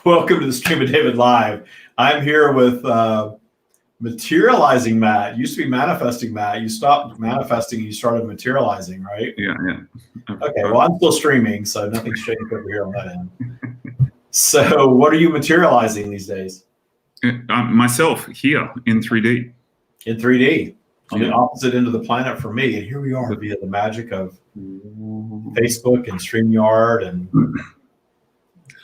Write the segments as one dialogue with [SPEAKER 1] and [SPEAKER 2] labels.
[SPEAKER 1] Welcome to the Stream of David Live. I'm here with materializing Matt. Used to be manifesting Matt. You stopped manifesting and you started materializing, right?
[SPEAKER 2] Yeah.
[SPEAKER 1] Okay, well, I'm still streaming, so nothing's changed over here on that end. So what are you materializing these days?
[SPEAKER 2] Myself here in 3D.
[SPEAKER 1] In 3D, on the opposite end of the planet for me. And here we are via the magic of Facebook and StreamYard and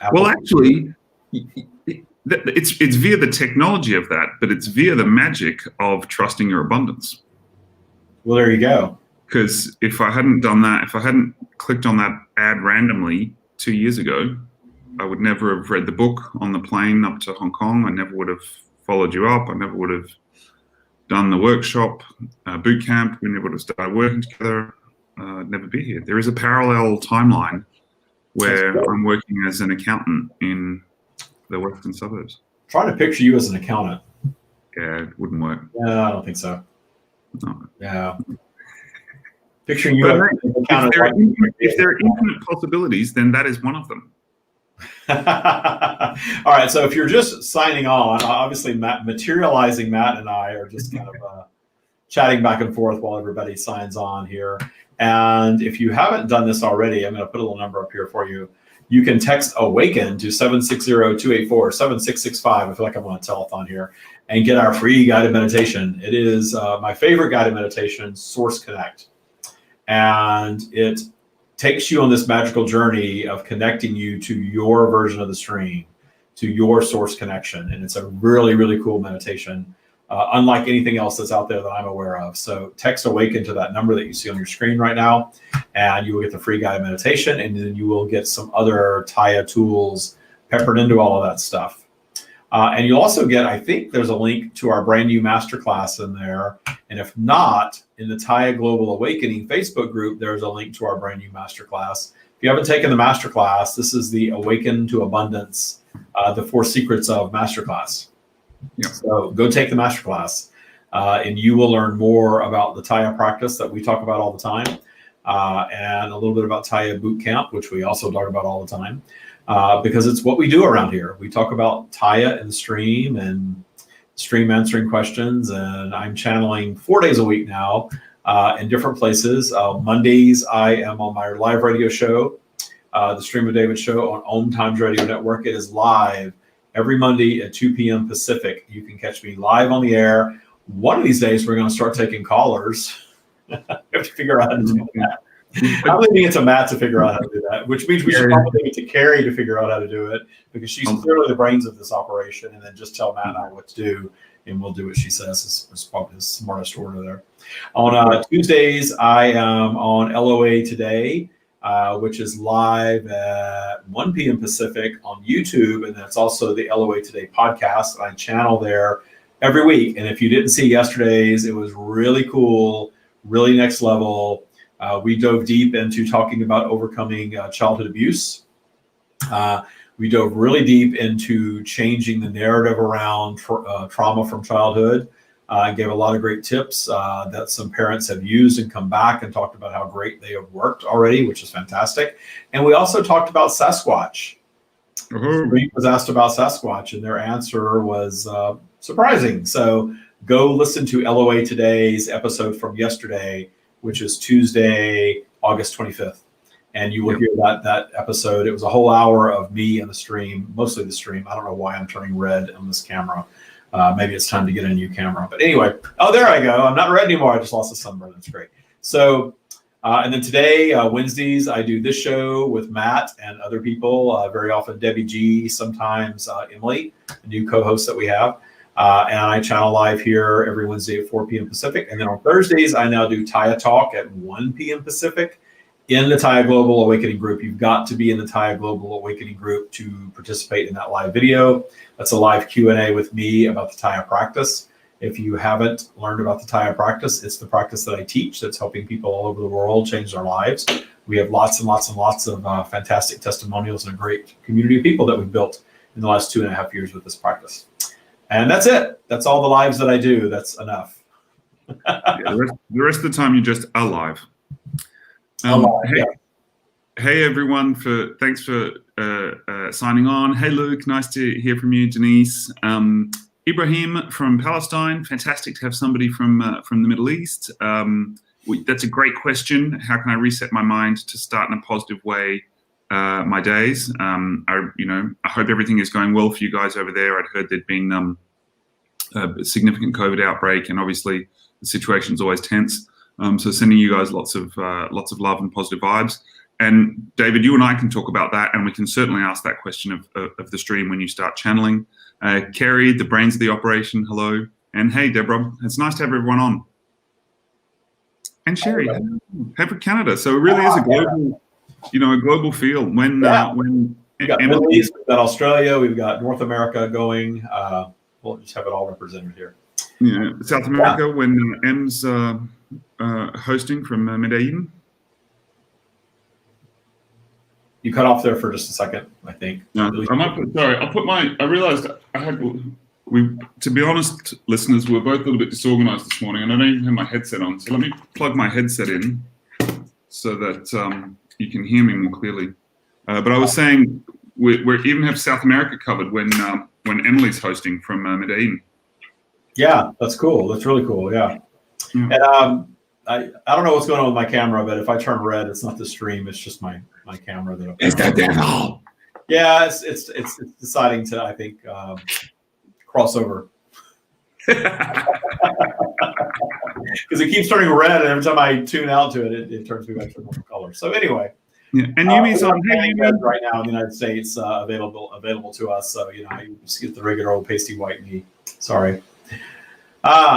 [SPEAKER 1] Apple.
[SPEAKER 2] Well, actually, it's via the technology of that, but it's via the magic of trusting your abundance.
[SPEAKER 1] Well, there you go.
[SPEAKER 2] Because if I hadn't done that, if I hadn't clicked on that ad randomly 2 years ago, I would never have read the book on the plane up to Hong Kong. I never would have followed you up. I never would have done the workshop, boot camp. We never would have started working together. I'd never be here. There is a parallel timeline where I'm working as an accountant in the western suburbs.
[SPEAKER 1] Trying to picture you as an accountant.
[SPEAKER 2] Yeah, it wouldn't work.
[SPEAKER 1] No, I don't think so.
[SPEAKER 2] No.
[SPEAKER 1] Yeah. Picturing you as an accountant.
[SPEAKER 2] If there are infinite possibilities, then that is one of them.
[SPEAKER 1] All right, so if you're just signing on, obviously materializing Matt and I are just kind of chatting back and forth while everybody signs on here. And if you haven't done this already, I'm going to put a little number up here for you. You can text AWAKEN to 760-284-7665. I feel like I'm on a telethon here, and get our free guided meditation. It is my favorite guided meditation, Source Connect. And it takes you on this magical journey of connecting you to your version of the stream, to your source connection. And it's a really, really cool meditation, unlike anything else that's out there that I'm aware of. So text AWAKEN to that number that you see on your screen right now, and you will get the free guided meditation, and then you will get some other Taya tools peppered into all of that stuff. And you'll also get, I think there's a link to our brand new masterclass in there. And if not, in the Taya Global Awakening Facebook group, there's a link to our brand new masterclass. If you haven't taken the masterclass, this is the Awaken to Abundance, the 4 Secrets of Masterclass.
[SPEAKER 2] Yeah.
[SPEAKER 1] So go take the masterclass, and you will learn more about the Taya practice that we talk about all the time, and a little bit about Taya Boot Camp, which we also talk about all the time. Because it's what we do around here. We talk about Taya and the stream and stream answering questions, and I'm channeling 4 days a week now in different places. Mondays, I am on my live radio show, the Stream of David show on Om Times Radio Network. It is live every Monday at 2 p.m. Pacific. You can catch me live on the air. One of these days, we're going to start taking callers. We have to figure out how to do that. I'm leaving it to Matt to figure out how to do that, which means we should probably leave it to Carrie to figure out how to do it, because she's clearly the brains of this operation, and then just tell Matt and I what to do, and we'll do what she says. Is probably the smartest order there. On Tuesdays, I am on LOA Today, which is live at 1 p.m. Pacific on YouTube, and that's also the LOA Today podcast. I channel there every week, and if you didn't see yesterday's, it was really cool, really next level. We dove deep into talking about overcoming childhood abuse. We dove really deep into changing the narrative around trauma from childhood. I gave a lot of great tips that some parents have used and come back and talked about how great they have worked already, which is fantastic. And we also talked about Sasquatch. Somebody was asked about Sasquatch, and their answer was surprising. So go listen to LOA Today's episode from yesterday, which is Tuesday, August 25th. And you will hear that episode. It was a whole hour of me and the stream, mostly the stream. I don't know why I'm turning red on this camera. Maybe it's time to get a new camera. But anyway, oh, there I go. I'm not red anymore. I just lost a sunburn. That's great. So, and then today, Wednesdays, I do this show with Matt and other people, very often Debbie G, sometimes Emily, the new co-host that we have. And I channel live here every Wednesday at 4 p.m. Pacific. And then on Thursdays, I now do Taya Talk at 1 p.m. Pacific in the Taya Global Awakening group. You've got to be in the Taya Global Awakening group to participate in that live video. That's a live Q&A with me about the Taya practice. If you haven't learned about the Taya practice, it's the practice that I teach that's helping people all over the world change their lives. We have lots and lots and lots of fantastic testimonials and a great community of people that we've built in the last 2.5 years with this practice. And that's it. That's all the lives that I do. That's enough.
[SPEAKER 2] The rest of the time, you're just alive.
[SPEAKER 1] Alive,
[SPEAKER 2] hey,
[SPEAKER 1] yeah.
[SPEAKER 2] Hey everyone, thanks for signing on. Hey Luke, nice to hear from you. Denise, Ibrahim from Palestine, fantastic to have somebody from the Middle East. That's a great question. How can I reset my mind to start in a positive way my days? I hope everything is going well for you guys over there. I'd heard there'd been a significant COVID outbreak, and obviously the situation's always tense. So sending you guys lots of love and positive vibes. And David, you and I can talk about that, and we can certainly ask that question of the stream when you start channeling. Kerry, the brains of the operation, hello. And hey, Deborah, it's nice to have everyone on. And Sherry, hey for Canada. So it really is a global, a global feel. When
[SPEAKER 1] we've got Middle East, we've got Australia, we've got North America going. We'll just have it all represented here.
[SPEAKER 2] Yeah, South America when M's hosting from Medellin.
[SPEAKER 1] You cut off there for just a second, I think.
[SPEAKER 2] No, I realized I had. To be honest, listeners, we're both a little bit disorganized this morning, and I don't even have my headset on. So let me plug my headset in so that you can hear me more clearly. But I was saying we even have South America covered when Emily's hosting from Medellin.
[SPEAKER 1] Yeah, that's cool. That's really cool. Yeah. And I don't know what's going on with my camera, but if I turn red, it's not the stream. It's just my camera.
[SPEAKER 3] It's the devil.
[SPEAKER 1] Yeah, it's deciding to, I think, cross over. Because it keeps turning red, and every time I tune out to it, it turns me back to a normal color. So anyway.
[SPEAKER 2] Yeah, and Yumi's on
[SPEAKER 1] right now in the United States, available to us. So you just get the regular old pasty white me. Sorry.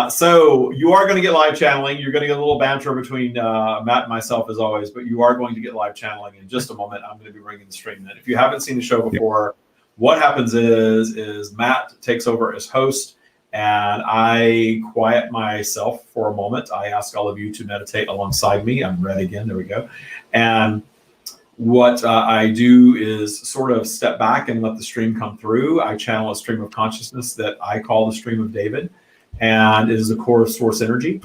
[SPEAKER 1] So you are going to get live channeling. You're going to get a little banter between Matt and myself as always, but you are going to get live channeling in just a moment. I'm going to be bringing the stream in. If you haven't seen the show before, what happens is Matt takes over as host, and I quiet myself for a moment. I ask all of you to meditate alongside me. I'm red again. There we go. And what I do is sort of step back and let the stream come through. I channel a stream of consciousness that I call the stream of David, and it is the core of source energy.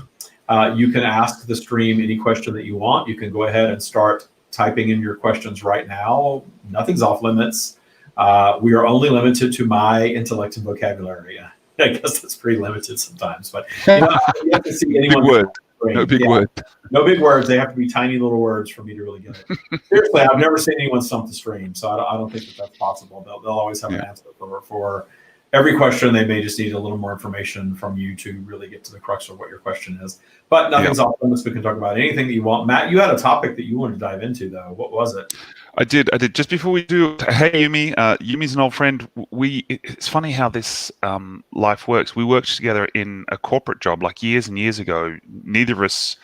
[SPEAKER 1] You can ask the stream any question that you want. You can go ahead and start typing in your questions right now. Nothing's off limits. We are only limited to my intellect and vocabulary. I guess that's pretty limited sometimes, but you have to see anyone.
[SPEAKER 3] No big word.
[SPEAKER 1] No big words. They have to be tiny little words for me to really get it. Seriously, I've never seen anyone stump the stream, so I don't think that's possible. They'll always have an answer for every question. They may just need a little more information from you to really get to the crux of what your question is. But nothing's off limits. We can talk about anything that you want. Matt, you had a topic that you wanted to dive into, though. What was it?
[SPEAKER 3] I did. Just before we do, hey, Yumi. Yumi's an old friend. It's funny how this life works. We worked together in a corporate job like years and years ago. Neither of us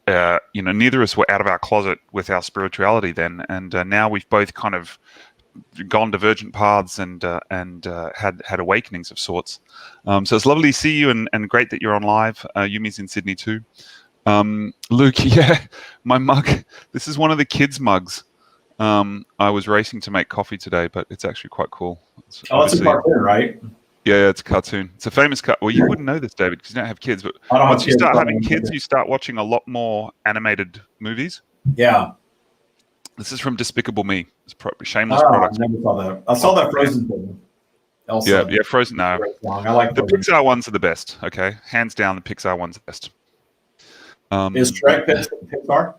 [SPEAKER 3] were out of our closet with our spirituality then. And now we've both kind of gone divergent paths and had awakenings of sorts. So it's lovely to see you and great that you're on live. Yumi's in Sydney too. Luke, my mug. This is one of the kids' mugs. I was racing to make coffee today, but it's actually quite cool.
[SPEAKER 1] It's a cartoon, right?
[SPEAKER 3] Yeah, it's a cartoon. It's a famous Well, you wouldn't know this, David, because you don't have kids. But once you start having kids, you start watching a lot more animated movies.
[SPEAKER 1] Yeah.
[SPEAKER 3] This is from Despicable Me. It's shameless product.
[SPEAKER 1] I never saw that. I saw that Frozen thing.
[SPEAKER 3] Also, yeah, Frozen. No,
[SPEAKER 1] I like
[SPEAKER 3] the Pixar ones are the best. Okay, hands down, the Pixar ones are the best.
[SPEAKER 1] Is Shrek Pixar?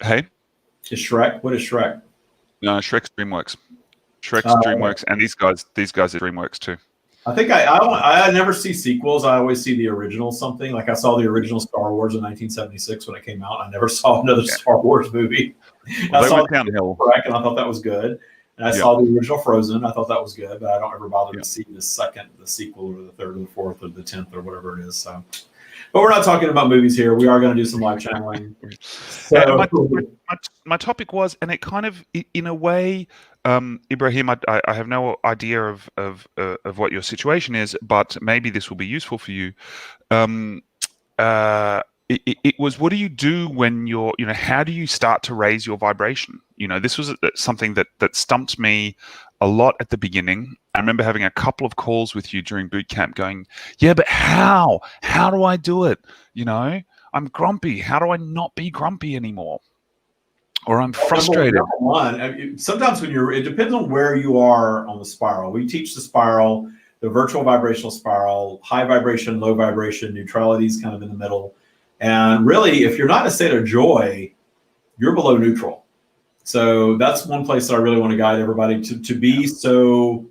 [SPEAKER 3] Hey,
[SPEAKER 1] is Shrek? What is Shrek?
[SPEAKER 3] No, Shrek's DreamWorks. Shrek's DreamWorks, and these guys are DreamWorks too.
[SPEAKER 1] I think I never see sequels. I always see the original something. Like I saw the original Star Wars in 1976 when it came out. I never saw another Star Wars movie.
[SPEAKER 3] Well,
[SPEAKER 1] I saw
[SPEAKER 3] downhill.
[SPEAKER 1] Shrek, and I thought that was good. And I saw the original Frozen. I thought that was good, but I don't ever bother to see the sequel, or the third, or the fourth, or the 10th, or whatever it is. So, but we're not talking about movies here. We are going to do some live channeling. So,
[SPEAKER 3] my topic was, and it kind of, in a way, Ibrahim, I have no idea of what your situation is, but maybe this will be useful for you. It was, what do you do when you're, how do you start to raise your vibration? This was something that stumped me a lot at the beginning. I remember having a couple of calls with you during boot camp going, yeah, but how? How do I do it? I'm grumpy. How do I not be grumpy anymore? or I'm frustrated.
[SPEAKER 1] Number one, sometimes it depends on where you are on the spiral. We teach the spiral, the virtual vibrational spiral, high vibration, low vibration, neutrality is kind of in the middle. And really, if you're not in a state of joy, you're below neutral. So that's one place that I really want to guide everybody to be so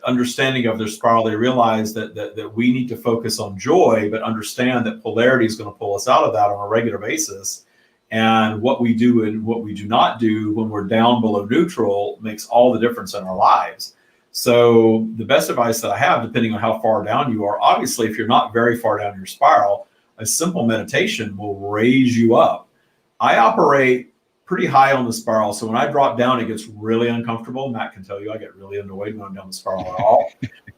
[SPEAKER 1] understanding of their spiral. They realize that we need to focus on joy, but understand that polarity is going to pull us out of that on a regular basis. And what we do and what we do not do when we're down below neutral makes all the difference in our lives. So the best advice that I have, depending on how far down you are, obviously, if you're not very far down your spiral, a simple meditation will raise you up. I operate pretty high on the spiral. So when I drop down, it gets really uncomfortable. Matt can tell you I get really annoyed when I'm down the spiral at all.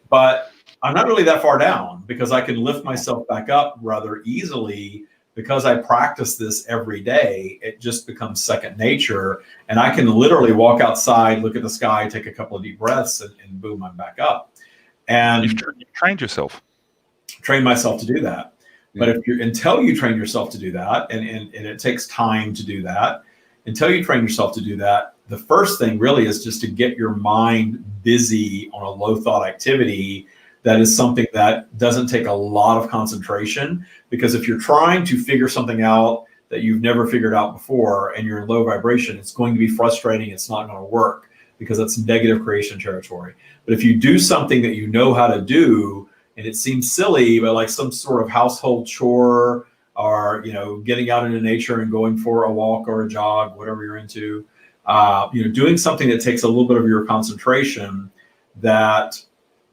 [SPEAKER 1] But I'm not really that far down because I can lift myself back up rather easily. Because I practice this every day, it just becomes second nature. And I can literally walk outside, look at the sky, take a couple of deep breaths, and boom, I'm back up. And
[SPEAKER 3] you've trained yourself.
[SPEAKER 1] Train myself to do that. Yeah. But until you train yourself to do that, and it takes time to do that, until you train yourself to do that, the first thing really is just to get your mind busy on a low thought activity. That is something that doesn't take a lot of concentration, because if you're trying to figure something out that you've never figured out before and you're in low vibration, it's going to be frustrating. It's not going to work because that's negative creation territory. But if you do something that you know how to do, and it seems silly, but like some sort of household chore, or getting out into nature and going for a walk or a jog, whatever you're into, doing something that takes a little bit of your concentration, that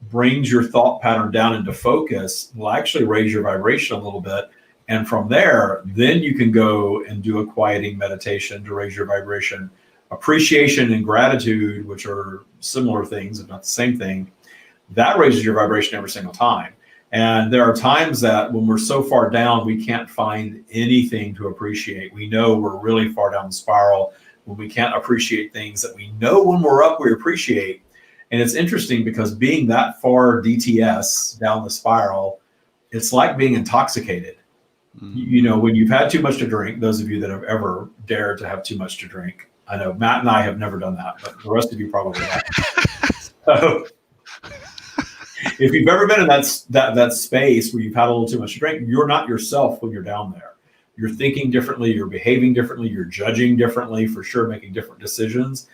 [SPEAKER 1] brings your thought pattern down into focus, will actually raise your vibration a little bit. And from there, then you can go and do a quieting meditation to raise your vibration. Appreciation and gratitude, which are similar things, if not the same thing, that raises your vibration every single time. And there are times that when we're so far down, we can't find anything to appreciate. We know we're really far down the spiral when we can't appreciate things that we know when we're up, we appreciate. And it's interesting because being that far DTS down the spiral, it's like being intoxicated. Mm-hmm. When you've had too much to drink, those of you that have ever dared to have too much to drink, I know Matt and I have never done that, but the rest of you probably have. So if you've ever been in that space where you've had a little too much to drink, you're not yourself when you're down there. You're thinking differently, you're behaving differently, you're judging differently, for sure, making different decisions.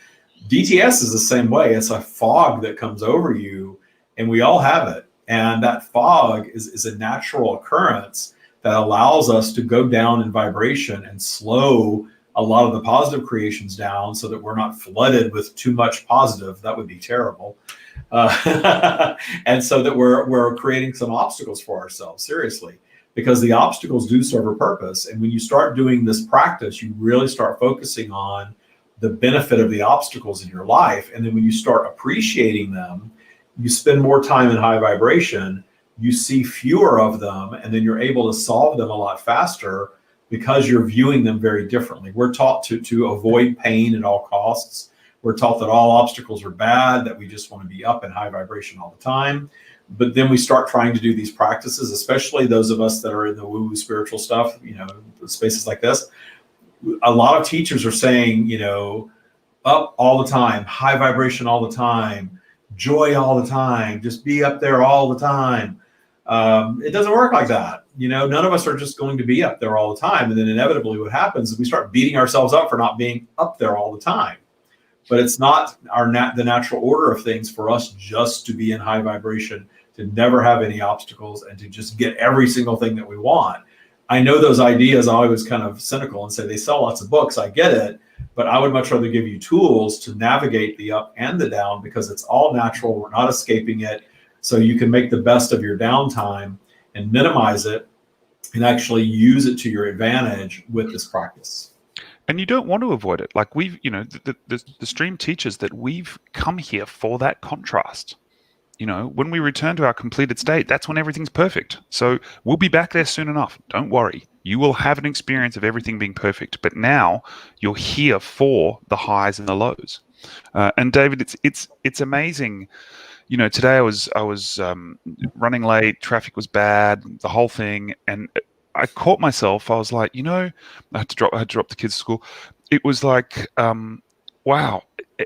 [SPEAKER 1] DTS is the same way. It's a fog that comes over you, and we all have it. And that fog is a natural occurrence that allows us to go down in vibration and slow a lot of the positive creations down so that we're not flooded with too much positive. That would be terrible. And so that we're creating some obstacles for ourselves, seriously, because the obstacles do serve a purpose. And when you start doing this practice, you really start focusing on the benefit of the obstacles in your life. And then when you start appreciating them, you spend more time in high vibration, you see fewer of them, and then you're able to solve them a lot faster because you're viewing them very differently. We're taught to avoid pain at all costs. We're taught that all obstacles are bad, that we just want to be up in high vibration all the time. But then we start trying to do these practices, especially those of us that are in the woo-woo spiritual stuff, spaces like this. A lot of teachers are saying, up all the time, high vibration all the time, joy all the time, just be up there all the time. It doesn't work like that. None of us are just going to be up there all the time. And then inevitably what happens is we start beating ourselves up for not being up there all the time. But it's not the natural order of things for us just to be in high vibration, to never have any obstacles, and to just get every single thing that we want. I know those ideas, I always kind of cynical and say they sell lots of books. I get it, but I would much rather give you tools to navigate the up and the down, because it's all natural. We're not escaping it. So you can make the best of your downtime and minimize it and actually use it to your advantage with this practice.
[SPEAKER 3] And you don't want to avoid it. Like the stream teaches that we've come here for that contrast. When we return to our completed state, that's when everything's perfect. So we'll be back there soon enough. Don't worry. You will have an experience of everything being perfect. But now you're here for the highs and the lows. And David, it's amazing. Today I was running late. Traffic was bad. The whole thing, and I caught myself. I was like, I had to drop the kids to school. It was like, wow,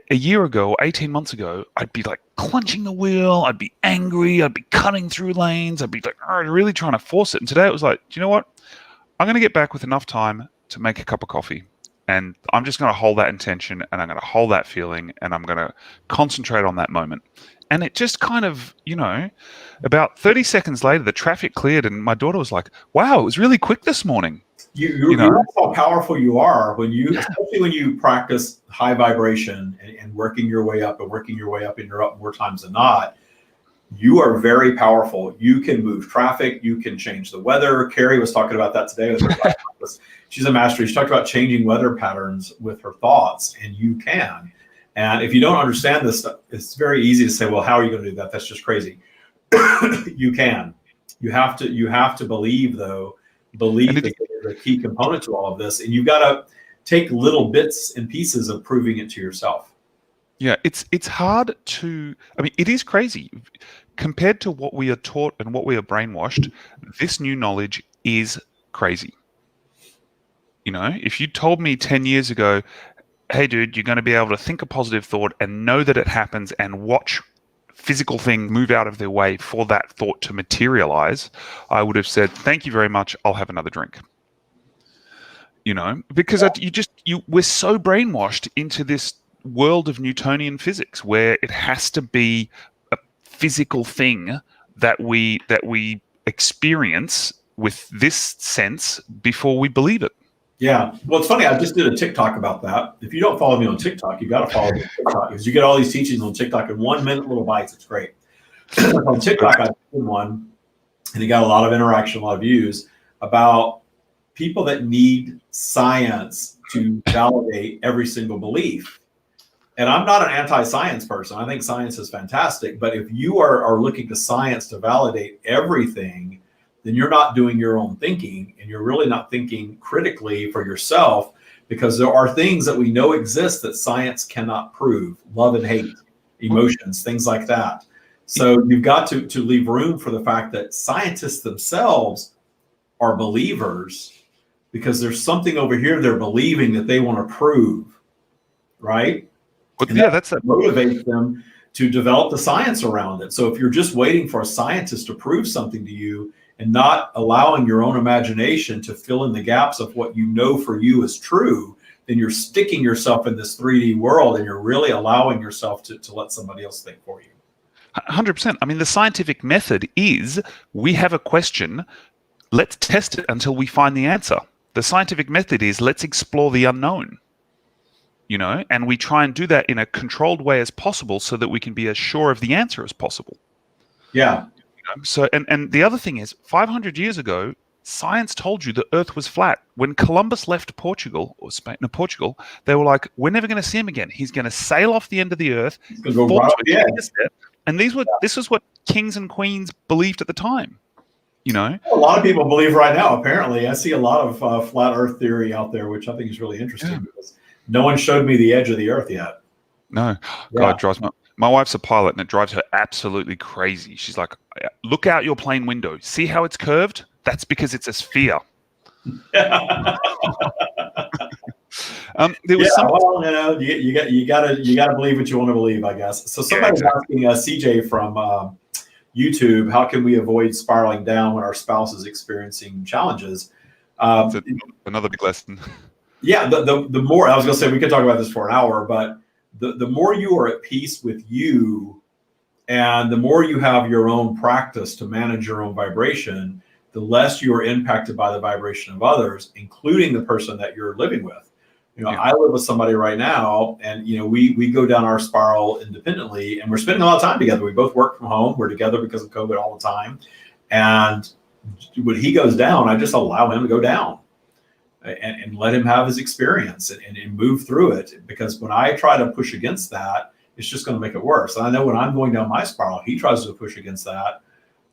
[SPEAKER 3] a year ago or 18 months ago, I'd be like clenching the wheel. I'd be angry. I'd be cutting through lanes. I'd be like, really trying to force it. And today it was like, do you know what? I'm going to get back with enough time to make a cup of coffee. And I'm just going to hold that intention, and I'm going to hold that feeling, and I'm going to concentrate on that moment. And it just kind of, about 30 seconds later, the traffic cleared, and my daughter was like, wow, it was really quick this morning.
[SPEAKER 1] You realize how powerful you are especially when you practice high vibration and working your way up and you're up more times than not. You are very powerful. You can move traffic. You can change the weather. Carrie was talking about that today with her practice. She's a master. She talked about changing weather patterns with her thoughts, and you can. And if you don't understand this stuff, it's very easy to say, well, how are you going to do that? That's just crazy. You can. You have to believe, though. Believe is the key component to all of this. And you've got to take little bits and pieces of proving it to yourself.
[SPEAKER 3] Yeah, it's hard to, it is crazy. Compared to what we are taught and what we are brainwashed, this new knowledge is crazy. If you told me 10 years ago, hey, dude, you're going to be able to think a positive thought and know that it happens and watch physical things move out of their way for that thought to materialize, I would have said, thank you very much. I'll have another drink. Because we're so brainwashed into this world of Newtonian physics where it has to be a physical thing that we experience with this sense before we believe it.
[SPEAKER 1] Yeah. Well, it's funny. I just did a TikTok about that. If you don't follow me on TikTok, you got to follow me on TikTok because you get all these teachings on TikTok in 1 minute little bites. It's great. On TikTok, I did one, and it got a lot of interaction, a lot of views about people that need science to validate every single belief. And I'm not an anti-science person. I think science is fantastic. But if you are looking to science to validate everything, then you're not doing your own thinking, and you're really not thinking critically for yourself, because there are things that we know exist that science cannot prove. Love and hate, emotions, things like that. So you've got to leave room for the fact that scientists themselves are believers, because there's something over here they're believing that they want to prove, right?
[SPEAKER 3] But yeah, that
[SPEAKER 1] motivates them to develop the science around it. So if you're just waiting for a scientist to prove something to you and not allowing your own imagination to fill in the gaps of what you know for you is true, then you're sticking yourself in this 3D world, and you're really allowing yourself to let somebody else think for you.
[SPEAKER 3] 100%. The scientific method is, we have a question, let's test it until we find the answer. The scientific method is, let's explore the unknown. And we try and do that in a controlled way as possible so that we can be as sure of the answer as possible.
[SPEAKER 1] Yeah.
[SPEAKER 3] So, and the other thing is, 500 years ago, science told you the Earth was flat. When Columbus left Portugal, they were like, we're never going to see him again. He's going to sail off the end of the Earth. And this is what kings and queens believed at the time. A
[SPEAKER 1] lot of people believe right now, apparently. I see a lot of flat Earth theory out there, which I think is really interesting, because no one showed me the edge of the Earth yet.
[SPEAKER 3] No. God, drives my wife's a pilot, and it drives her absolutely crazy. She's like, look out your plane window. See how it's curved? That's because it's a sphere. There was
[SPEAKER 1] you gotta believe what you want to believe, I guess. So somebody's asking CJ from YouTube, how can we avoid spiraling down when our spouse is experiencing challenges?
[SPEAKER 3] Another big lesson.
[SPEAKER 1] Yeah, the more, I was going to say we could talk about this for an hour, but the more you are at peace with you, and the more you have your own practice to manage your own vibration, the less you are impacted by the vibration of others, including the person that you're living with. I live with somebody right now, and we go down our spiral independently, and we're spending a lot of time together. We both work from home. We're together because of COVID all the time. And when he goes down, I just allow him to go down and let him have his experience and move through it. Because when I try to push against that, it's just going to make it worse. And I know when I'm going down my spiral, he tries to push against that,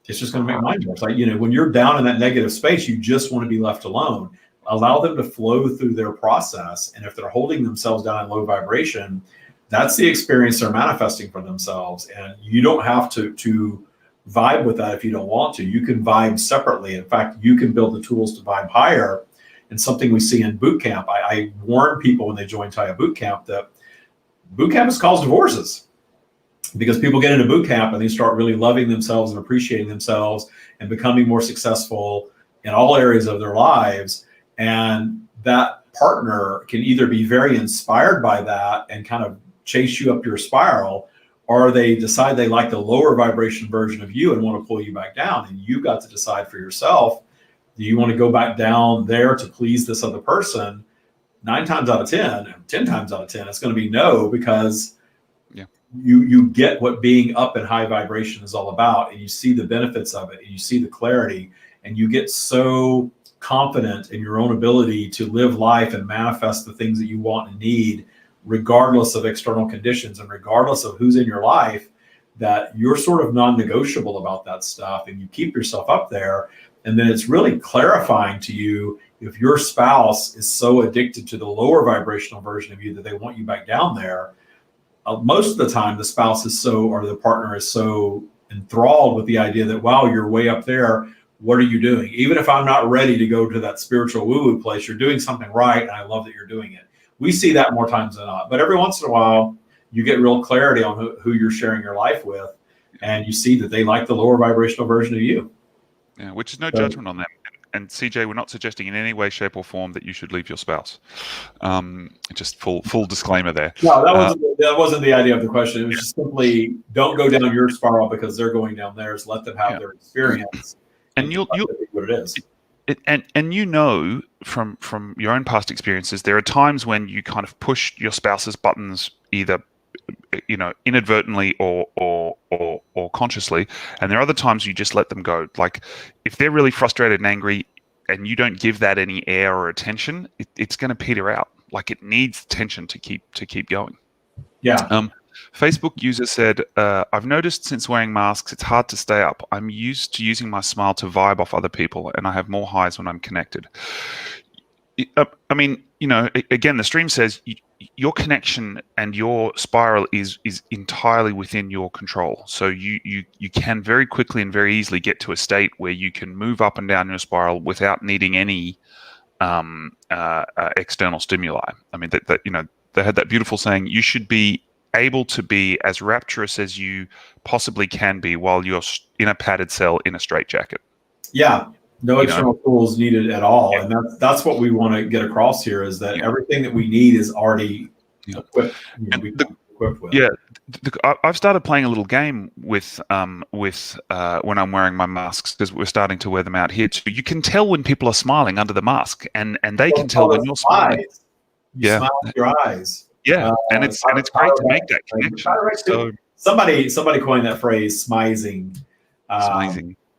[SPEAKER 1] it's just going to make mine worse. Like, when you're down in that negative space, you just want to be left alone. Allow them to flow through their process. And if they're holding themselves down in low vibration, that's the experience they're manifesting for themselves. And you don't have to vibe with that if you don't want to. You can vibe separately. In fact, you can build the tools to vibe higher. And something we see in boot camp, I warn people when they join Taya boot camp that boot camp has caused divorces, because people get into boot camp and they start really loving themselves and appreciating themselves and becoming more successful in all areas of their lives. And that partner can either be very inspired by that and kind of chase you up your spiral, or they decide they like the lower vibration version of you and want to pull you back down. And you got to decide for yourself, do you want to go back down there to please this other person? 9 times out of 10, 10 times out of 10, it's going to be no, because you get what being up in high vibration is all about, and you see the benefits of it, and you see the clarity, and you get so confident in your own ability to live life and manifest the things that you want and need, regardless of external conditions and regardless of who's in your life, that you're sort of non-negotiable about that stuff, and you keep yourself up there. And then it's really clarifying to you, if your spouse is so addicted to the lower vibrational version of you that they want you back down there, most of the time the spouse is so, or the partner is so enthralled with the idea that, wow, you're way up there, what are you doing? Even if I'm not ready to go to that spiritual woo-woo place, you're doing something right, and I love that you're doing it. We see that more times than not. But every once in a while, you get real clarity on who you're sharing your life with, and you see that they like the lower vibrational version of you.
[SPEAKER 3] Yeah, which is no judgment on them. And CJ, we're not suggesting in any way, shape, or form that you should leave your spouse. Just full disclaimer there.
[SPEAKER 1] No, that wasn't the idea of the question. It was just simply, don't go down your spiral because they're going down theirs. Let them have their experience.
[SPEAKER 3] And you'll
[SPEAKER 1] what it is.
[SPEAKER 3] And you know from your own past experiences, there are times when you kind of push your spouse's buttons, either inadvertently or consciously, and there are other times you just let them go. Like if they're really frustrated and angry and you don't give that any air or attention, it's going to peter out. Like it needs attention to keep going. Facebook user said, I've noticed since wearing masks, it's hard to stay up. I'm used to using my smile to vibe off other people, and I have more highs when I'm connected. I mean, again, the stream says your connection and your spiral is entirely within your control. So you can very quickly and very easily get to a state where you can move up and down your spiral without needing any external stimuli. I mean, they had that beautiful saying, you should be able to be as rapturous as you possibly can be while you're in a padded cell in a straitjacket.
[SPEAKER 1] Yeah. No external tools needed at all. And that's what we want to get across here, is that everything that we need is already equipped, equipped with.
[SPEAKER 3] Yeah. I've started playing a little game with when I'm wearing my masks, because we're starting to wear them out here too. You can tell when people are smiling under the mask, and they can tell when you're smiling.
[SPEAKER 1] You smile with your eyes.
[SPEAKER 3] Yeah. And it's great to make that connection. So
[SPEAKER 1] somebody coined that phrase, smizing.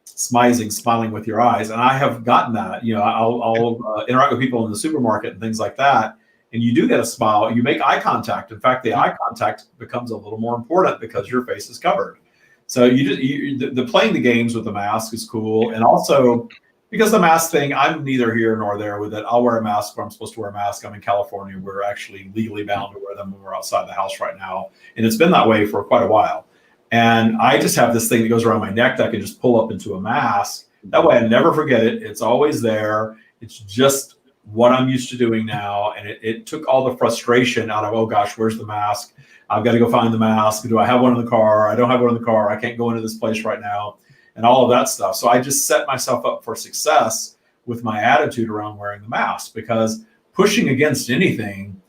[SPEAKER 1] Smizing, smiling with your eyes. And I have gotten that. I'll interact with people in the supermarket and things like that, and you do get a smile. You make eye contact. In fact, the eye contact becomes a little more important because your face is covered. So the playing the games with the mask is cool. And also, because the mask thing, I'm neither here nor there with it. I'll wear a mask where I'm supposed to wear a mask. I'm in California. We're actually legally bound to wear them when we're outside the house right now. And it's been that way for quite a while. And I just have this thing that goes around my neck that I can just pull up into a mask. That way I never forget it. It's always there. It's just what I'm used to doing now. And it took all the frustration out of, oh gosh, where's the mask? I've got to go find the mask. Do I have one in the car? I don't have one in the car. I can't go into this place right now. And all of that stuff. So I just set myself up for success with my attitude around wearing the mask, because pushing against anything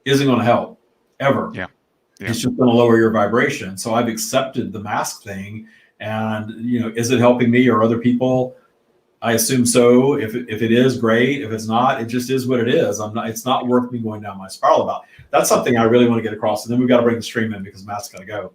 [SPEAKER 1] isn't going to help ever.
[SPEAKER 3] Yeah.
[SPEAKER 1] It's just going to lower your vibration. So I've accepted the mask thing, and is it helping me or other people? I assume so. If it is, great. If it's not, it just is what it is. It's not worth me going down my spiral about. That's something I really want to get across. And then we've got to bring the stream in because Matt's got to go.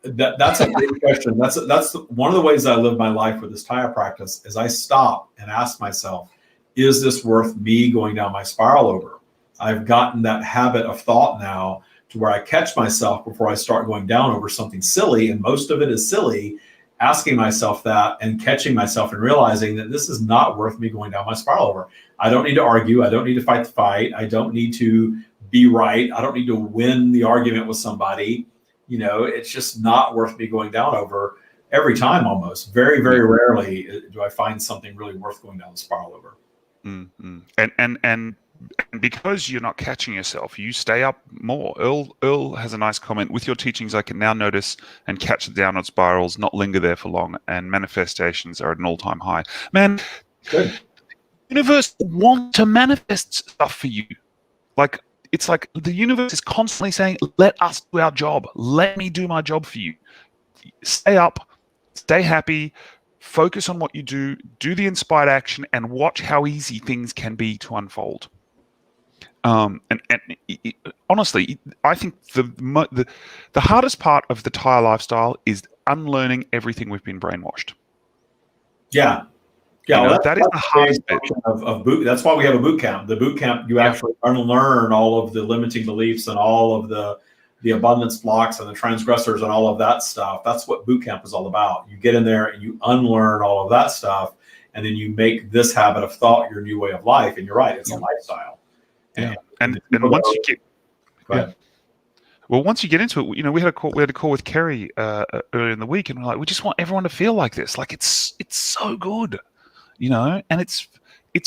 [SPEAKER 1] That's a great question. That's one of the ways I live my life with this Taya practice is I stop and ask myself, is this worth me going down my spiral over? I've gotten that habit of thought now, to where I catch myself before I start going down over something silly, and most of it is silly, asking myself that and catching myself and realizing that this is not worth me going down my spiral over. I don't need to argue. I don't need to fight the fight. I don't need to be right. I don't need to win the argument with somebody. It's just not worth me going down over. every time almost. Very, very rarely do I find something really worth going down the spiral over.
[SPEAKER 3] Mm-hmm. And because you're not catching yourself, you stay up more. Earl has a nice comment. With your teachings, I can now notice and catch the downward spirals, not linger there for long, and manifestations are at an all-time high. Man,
[SPEAKER 1] good.
[SPEAKER 3] The universe wants to manifest stuff for you. Like, it's like the universe is constantly saying, let us do our job. Let me do my job for you. Stay up, stay happy, focus on what you do the inspired action, and watch how easy things can be to unfold. Honestly, I think the hardest part of the Thai lifestyle is unlearning everything we've been brainwashed.
[SPEAKER 1] Yeah. Well,
[SPEAKER 3] that is the hardest bit
[SPEAKER 1] of boot. That's why we have a boot camp. The boot camp, you actually unlearn all of the limiting beliefs and all of the abundance blocks and the transgressors and all of that stuff. That's what boot camp is all about. You get in there and you unlearn all of that stuff, and then you make this habit of thought your new way of life. And you're right, it's a lifestyle.
[SPEAKER 3] And once you get, well, once you get into it, we had a call with Kerry earlier in the week, and we're like, we just want everyone to feel like this. Like it's so good, and it's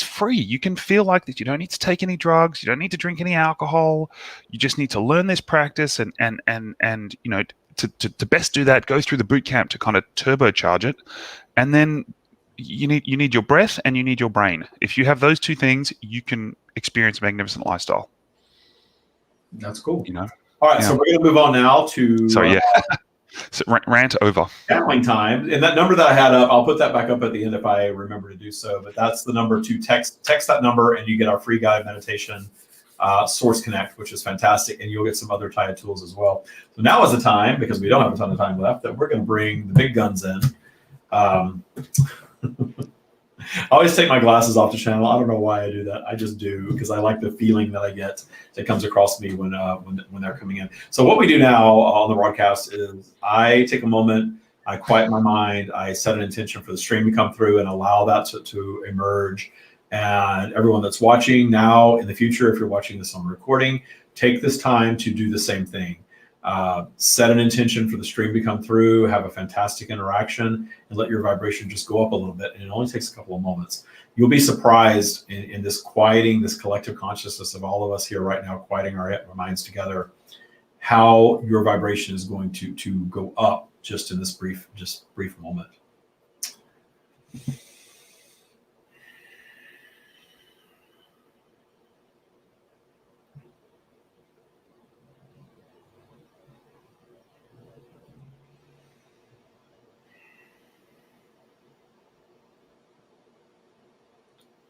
[SPEAKER 3] free. You can feel like this. You don't need to take any drugs. You don't need to drink any alcohol. You just need to learn this practice and to best do that, go through the boot camp to kind of turbocharge it, and then you need your breath and you need your brain. If you have those two things, you can experience a magnificent lifestyle.
[SPEAKER 1] That's cool. All right, so we're going to move on now to
[SPEAKER 3] so rant over.
[SPEAKER 1] Channeling time, and that number that I had up, I'll put that back up at the end if I remember to do so. But that's the number to text that number, and you get our free guided meditation, Source Connect, which is fantastic, and you'll get some other Thai tools as well. So now is the time, because we don't have a ton of time left, that we're going to bring the big guns in. I always take my glasses off to channel. I don't know why I do that. I just do, because I like the feeling that I get that comes across me when they're coming in. So what we do now on the broadcast is I take a moment, I quiet my mind, I set an intention for the stream to come through and allow that to emerge. And everyone that's watching now, in the future, if you're watching this on recording, take this time to do the same thing. Set an intention for the stream to come through, have a fantastic interaction, and let your vibration just go up a little bit. And it only takes a couple of moments. You'll be surprised in this quieting, this collective consciousness of all of us here right now, quieting our minds together, how your vibration is going to go up just in this brief moment.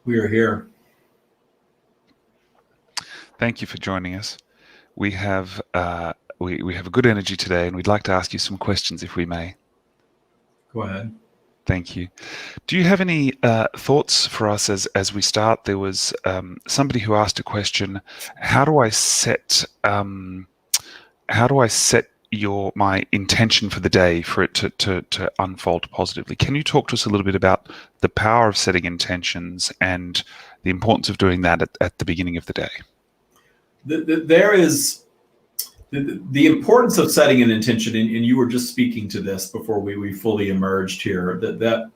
[SPEAKER 1] We are here.
[SPEAKER 3] Thank you for joining us. We have we have a good energy today, and we'd like to ask you some questions, if we may.
[SPEAKER 1] Go ahead.
[SPEAKER 3] Thank you. Do you have any thoughts for us as we start? There was somebody who asked a question: how do I set my intention for the day for it to unfold positively? Can you talk to us a little bit about the power of setting intentions and the importance of doing that at the beginning of the day?
[SPEAKER 1] There is the importance of setting an intention, and you were just speaking to this before we fully emerged here, that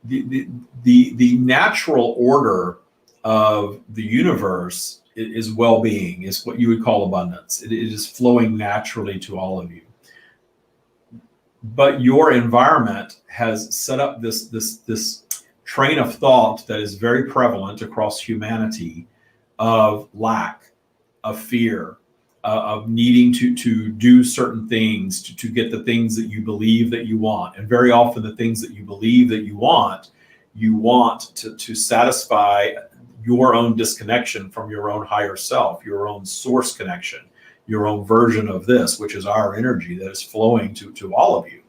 [SPEAKER 1] the natural order of the universe is well-being, is what you would call abundance. It is flowing naturally to all of you. But your environment has set up this train of thought that is very prevalent across humanity of lack, of fear, of needing to do certain things to get the things that you believe that you want. And very often the things that you believe that you want to satisfy your own disconnection from your own higher self, your own source connection, your own version of this, which is our energy that is flowing to all of you.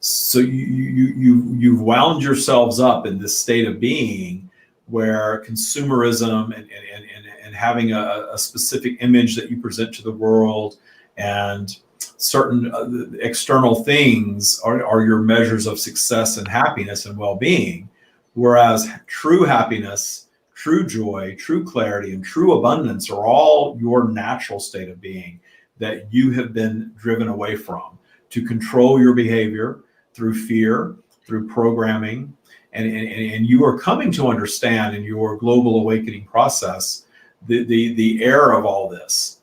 [SPEAKER 1] So you've wound yourselves up in this state of being where consumerism and having a specific image that you present to the world and certain external things are your measures of success and happiness and well-being, whereas true happiness, true joy, true clarity, and true abundance are all your natural state of being that you have been driven away from to control your behavior, through fear, through programming, and you are coming to understand in your global awakening process the error of all this.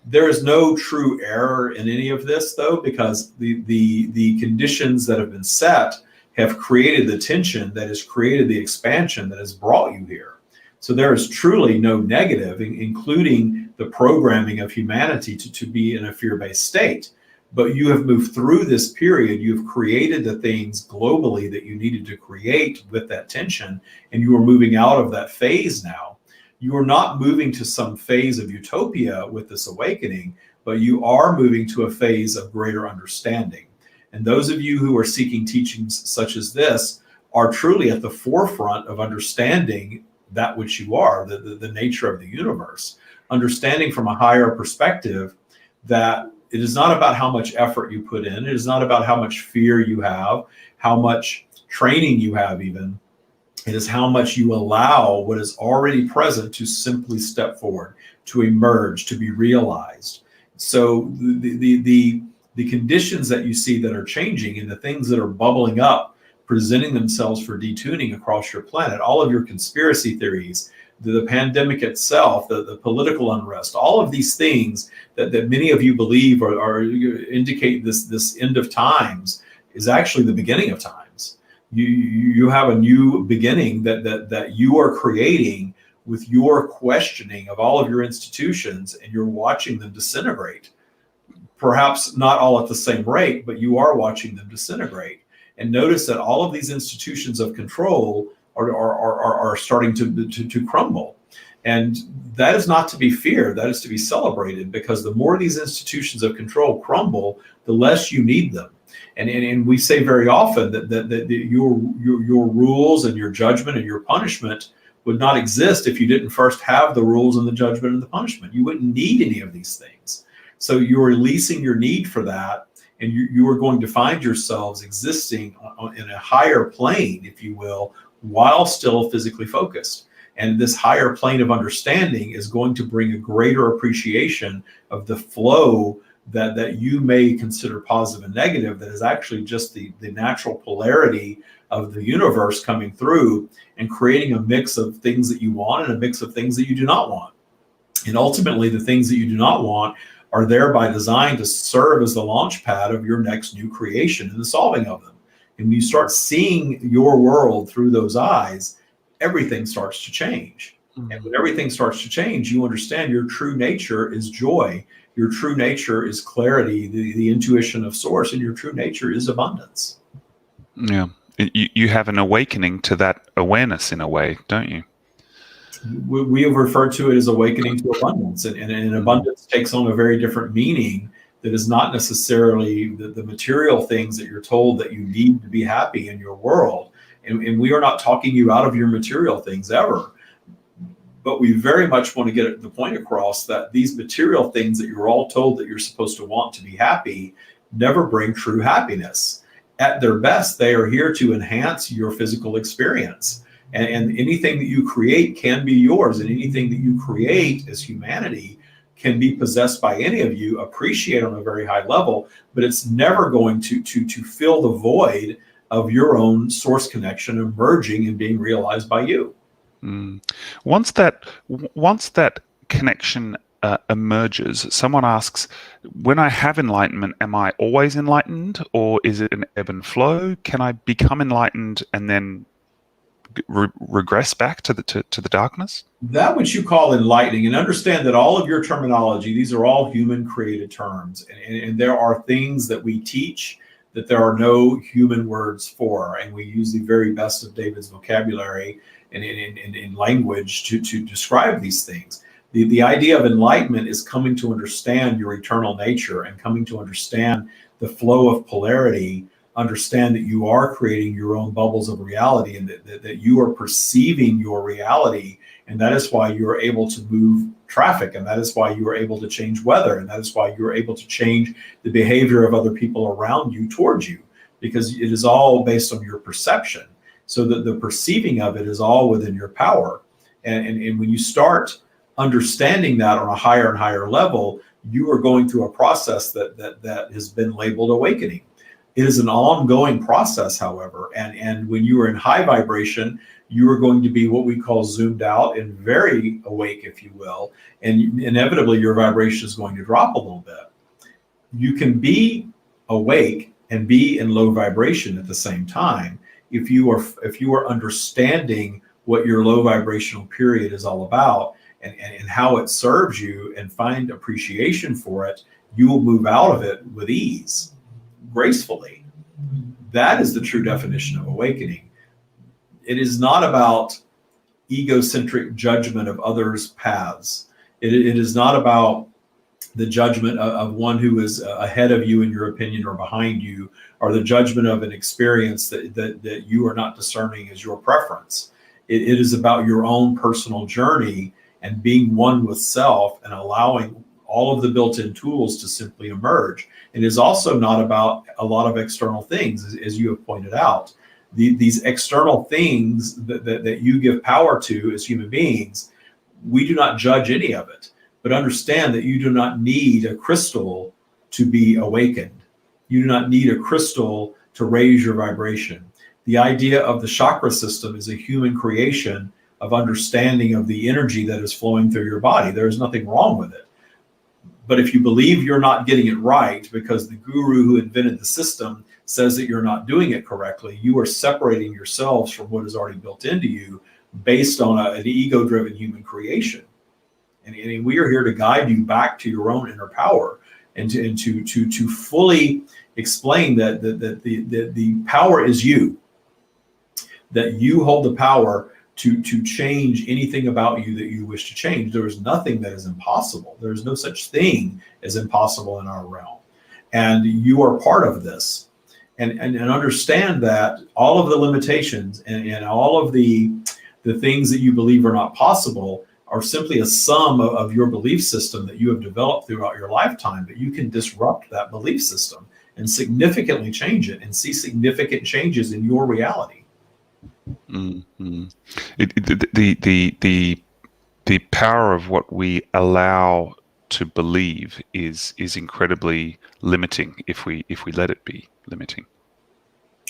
[SPEAKER 1] There is no true error in any of this, though, because the conditions that have been set have created the tension that has created the expansion that has brought you here. So there is truly no negative, including the programming of humanity to be in a fear-based state. But you have moved through this period. You've created the things globally that you needed to create with that tension, and you are moving out of that phase now. You are not moving to some phase of utopia with this awakening, but you are moving to a phase of greater understanding. And those of you who are seeking teachings such as this are truly at the forefront of understanding that which you are, the nature of the universe, understanding from a higher perspective that it is not about how much effort you put in. It is not about how much fear you have, how much training you have even. It is how much you allow what is already present to simply step forward, to emerge, to be realized. So the conditions that you see that are changing and the things that are bubbling up, presenting themselves for detuning across your planet, all of your conspiracy theories, the pandemic itself, the political unrest, all of these things that many of you believe are indicate this end of times is actually the beginning of times. You have a new beginning that you are creating with your questioning of all of your institutions, and you're watching them disintegrate. Perhaps not all at the same rate, but you are watching them disintegrate. And notice that all of these institutions of control are starting to crumble. And that is not to be feared, that is to be celebrated, because the more these institutions of control crumble, the less you need them. And we say very often that your rules and your judgment and your punishment would not exist if you didn't first have the rules and the judgment and the punishment. You wouldn't need any of these things. So you're releasing your need for that, and you are going to find yourselves existing in a higher plane, if you will, while still physically focused. And this higher plane of understanding is going to bring a greater appreciation of the flow that you may consider positive and negative, that is actually just the natural polarity of the universe coming through and creating a mix of things that you want and a mix of things that you do not want. And ultimately, the things that you do not want are there by design to serve as the launch pad of your next new creation and the solving of them. And when you start seeing your world through those eyes, everything starts to change. Mm-hmm. And when everything starts to change, you understand your true nature is joy. Your true nature is clarity, the intuition of source, and your true nature is abundance.
[SPEAKER 3] Yeah. You have an awakening to that awareness in a way, don't you?
[SPEAKER 1] We have referred to it as awakening to abundance, and abundance takes on a very different meaning that is not necessarily the material things that you're told that you need to be happy in your world. And we are not talking you out of your material things ever. But we very much want to get the point across that these material things that you're all told that you're supposed to want to be happy never bring true happiness. At their best, they are here to enhance your physical experience. And anything that you create can be yours. And anything that you create as humanity can be possessed by any of you, appreciate on a very high level, but it's never going to fill the void of your own source connection emerging and being realized by you.
[SPEAKER 3] Once that connection emerges, someone asks, when I have enlightenment, am I always enlightened, or is it an ebb and flow? Can I become enlightened and then regress back to the darkness?
[SPEAKER 1] That which you call enlightening, and understand that all of your terminology, these are all human created terms, and there are things that we teach that there are no human words for, and we use the very best of David's vocabulary and in language to describe these things. The idea of enlightenment is coming to understand your eternal nature and coming to understand the flow of polarity, understand that you are creating your own bubbles of reality, and that you are perceiving your reality, and that is why you are able to move traffic, and that is why you are able to change weather, and that is why you are able to change the behavior of other people around you towards you, because it is all based on your perception. So that the perceiving of it is all within your power. And when you start understanding that on a higher and higher level, you are going through a process that has been labeled awakening. It is an ongoing process, however, and when you are in high vibration, you are going to be what we call zoomed out and very awake, if you will, and inevitably your vibration is going to drop a little bit. You can be awake and be in low vibration at the same time if you are understanding what your low vibrational period is all about and how it serves you, and find appreciation for it. You will move out of it with ease, gracefully. That is the true definition of awakening. It is not about egocentric judgment of others' paths. It is not about the judgment of one who is ahead of you in your opinion or behind you, or the judgment of an experience that you are not discerning as your preference. It is about your own personal journey and being one with self and allowing all of the built-in tools to simply emerge. It is also not about a lot of external things, as you have pointed out. These external things that you give power to as human beings, we do not judge any of it, but understand that you do not need a crystal to be awakened. You do not need a crystal to raise your vibration. The idea of the chakra system is a human creation of understanding of the energy that is flowing through your body. There is nothing wrong with it. But if you believe you're not getting it right because the guru who invented the system says that you're not doing it correctly, you are separating yourselves from what is already built into you based on an ego-driven human creation. And we are here to guide you back to your own inner power and to fully explain that the power is you, that you hold the power to change anything about you that you wish to change. There is nothing that is impossible. There is no such thing as impossible in our realm. And you are part of this. And understand that all of the limitations and all of the things that you believe are not possible are simply a sum of your belief system that you have developed throughout your lifetime. But you can disrupt that belief system and significantly change it and see significant changes in your reality.
[SPEAKER 3] Mm-hmm. The power of what we allow to believe is incredibly limiting if we let it be limiting.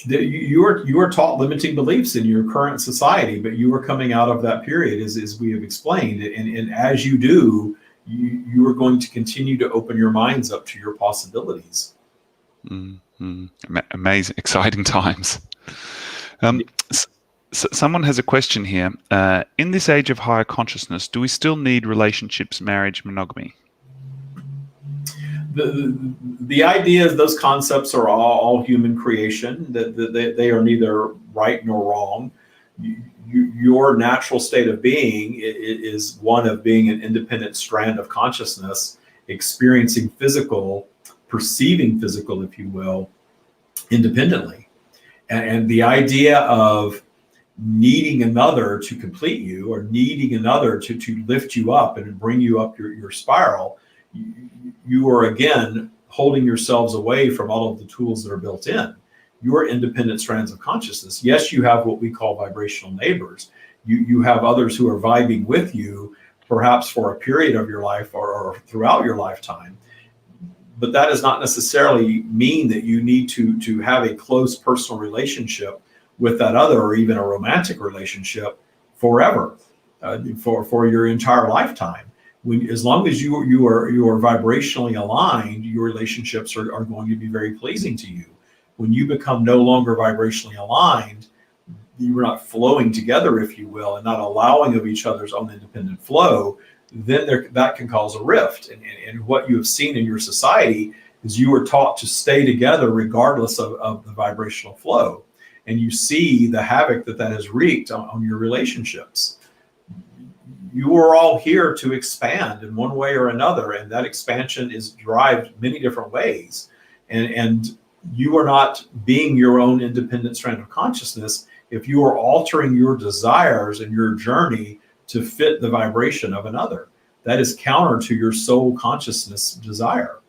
[SPEAKER 1] You are taught limiting beliefs in your current society, but you are coming out of that period, as we have explained, and as you do, you are going to continue to open your minds up to your possibilities.
[SPEAKER 3] Mm-hmm. Amazing, exciting times. Someone has a question here. In this age of higher consciousness, do we still need relationships, marriage, monogamy?
[SPEAKER 1] The idea is those concepts are all human creation, that they are neither right nor wrong. Your natural state of being is one of being an independent strand of consciousness, experiencing physical, perceiving physical, if you will, independently. And the idea of needing another to complete you, or needing another to lift you up and bring you up your spiral, you are again holding yourselves away from all of the tools that are built in. You are independent strands of consciousness. Yes, you have what we call vibrational neighbors. You have others who are vibing with you, perhaps for a period of your life or throughout your lifetime. But that does not necessarily mean that you need to have a close personal relationship with that other, or even a romantic relationship forever, for your entire lifetime. As long as you are vibrationally aligned, your relationships are going to be very pleasing to you. When you become no longer vibrationally aligned, you are not flowing together, if you will, and not allowing of each other's own independent flow, then that can cause a rift. And what you have seen in your society is you are taught to stay together regardless of the vibrational flow. And you see the havoc that has wreaked on your relationships. You are all here to expand in one way or another, and that expansion is derived many different ways. And you are not being your own independent strand of consciousness if you are altering your desires and your journey to fit the vibration of another. That is counter to your soul consciousness desire.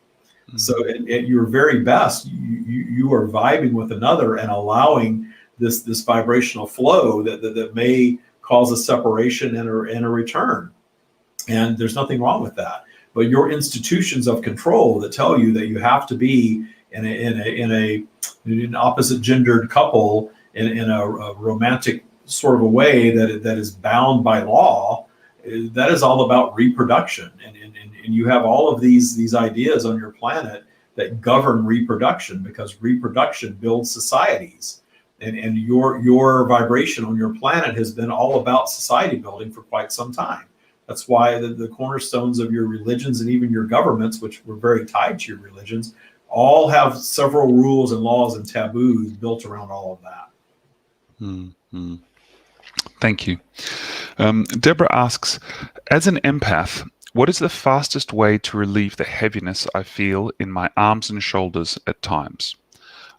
[SPEAKER 1] Mm-hmm. So at your very best, you are vibing with another and allowing this vibrational flow that may cause a separation and a return. And there's nothing wrong with that. But your institutions of control that tell you that you have to be in a an opposite gendered couple in a romantic sort of a way that is bound by law, that is all about reproduction. And you have all of these ideas on your planet that govern reproduction, because reproduction builds societies. And your vibration on your planet has been all about society building for quite some time. That's why the cornerstones of your religions and even your governments, which were very tied to your religions, all have several rules and laws and taboos built around all of that.
[SPEAKER 3] Mm-hmm. Thank you. Deborah asks, as an empath, what is the fastest way to relieve the heaviness I feel in my arms and shoulders at times?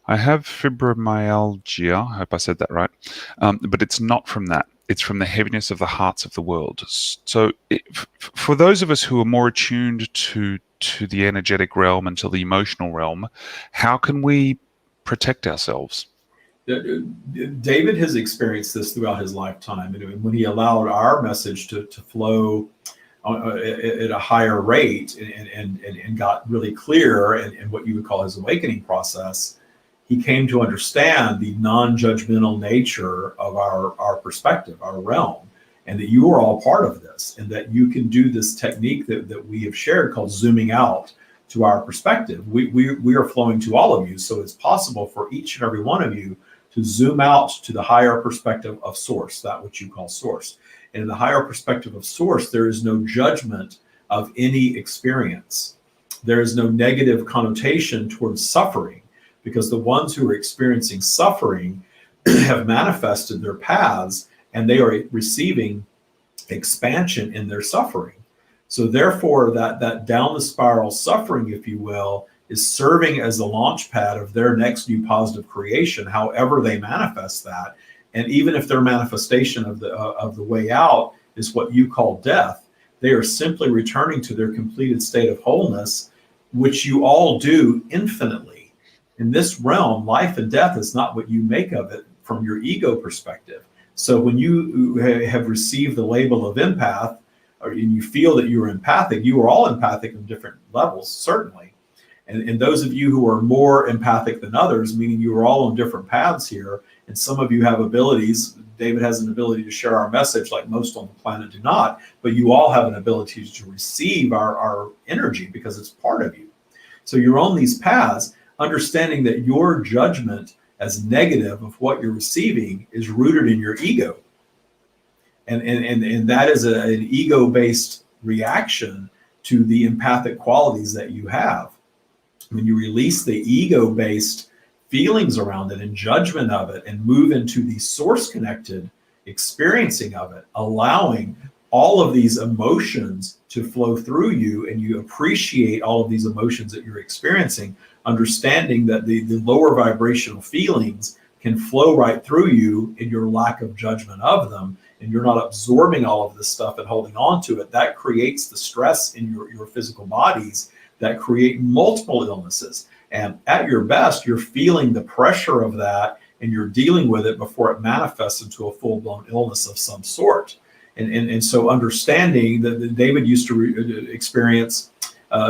[SPEAKER 3] I have fibromyalgia, I hope I said that right, but it's not from that. It's from the heaviness of the hearts of the world. So for those of us who are more attuned to the energetic realm and to the emotional realm, how can we protect ourselves?
[SPEAKER 1] David has experienced this throughout his lifetime. And when he allowed our message to flow at a higher rate and got really clear in what you would call his awakening process, he came to understand the non-judgmental nature of our perspective, our realm, and that you are all part of this, and that you can do this technique that we have shared called zooming out to our perspective. We are flowing to all of you, so it's possible for each and every one of you to zoom out to the higher perspective of source, that which you call source. And in the higher perspective of source, there is no judgment of any experience. There is no negative connotation towards suffering, because the ones who are experiencing suffering have manifested their paths and they are receiving expansion in their suffering. So therefore, that down the spiral suffering, if you will, is serving as the launch pad of their next new positive creation, however they manifest that. And even if their manifestation of the way out is what you call death, they are simply returning to their completed state of wholeness, which you all do infinitely. In this realm, life and death is not what you make of it from your ego perspective. So when you have received the label of empath, or you feel that you are empathic, you are all empathic on different levels, certainly. And those of you who are more empathic than others, meaning you are all on different paths here, and some of you have abilities. David has an ability to share our message like most on the planet do not, but you all have an ability to receive our energy because it's part of you. So you're on these paths, understanding that your judgment as negative of what you're receiving is rooted in your ego. And that is an ego-based reaction to the empathic qualities that you have. When you release the ego-based feelings around it and judgment of it and move into the source-connected experiencing of it, allowing all of these emotions to flow through you, and you appreciate all of these emotions that you're experiencing, understanding that the lower vibrational feelings can flow right through you in your lack of judgment of them, and you're not absorbing all of this stuff and holding on to it. That creates the stress in your physical bodies that create multiple illnesses. And at your best, you're feeling the pressure of that and you're dealing with it before it manifests into a full-blown illness of some sort. And so understanding that David used to experience